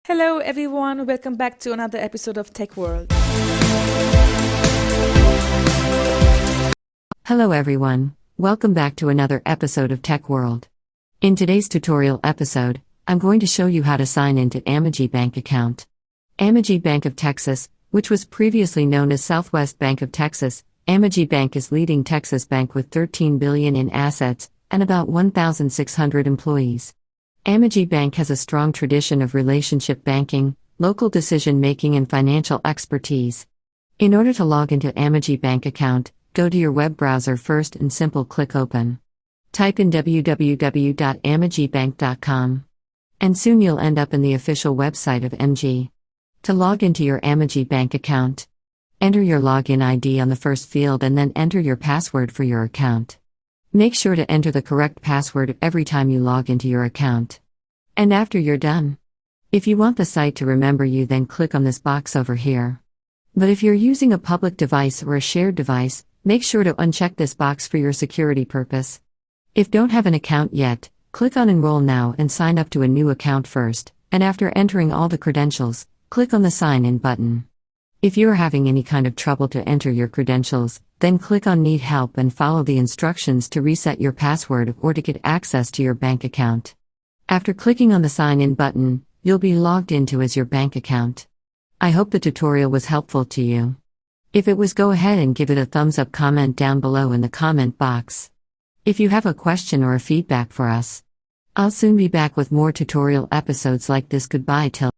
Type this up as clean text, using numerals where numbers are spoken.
Hello everyone, welcome back to another episode of Tech World. Hello everyone, welcome back to another episode of Tech World. In today's tutorial episode, I'm going to show you how to sign into Amegy Bank account. Amegy Bank of Texas, which was previously known as Southwest Bank of Texas, Amegy Bank is leading Texas bank with $13 billion in assets and about 1,600 employees. Amegy Bank has a strong tradition of relationship banking, local decision-making and financial expertise. In order to log into Amegy Bank account, go to your web browser first and click Open. Type in www.amegybank.com. And soon you'll end up in the official website of Amegy. To log into your Amegy Bank account, enter your login ID on the first field and then enter your password for your account. Make sure to enter the correct password every time you log into your account. And after you're done, if you want the site to remember you, then click on this box over here. But if you're using a public device or a shared device, make sure to uncheck this box for your security purpose. If don't have an account yet, click on Enroll Now and sign up to a new account first, and after entering all the credentials, click on the Sign In button. If you are having any kind of trouble to enter your credentials, then click on Need Help and follow the instructions to reset your password or to get access to your bank account. After clicking on the Sign In button, you'll be logged into as your bank account. I hope the tutorial was helpful to you. If it was, go ahead and give it a thumbs up, comment down below in the comment box. If you have a question or a feedback for us, I'll soon be back with more tutorial episodes like this. Goodbye till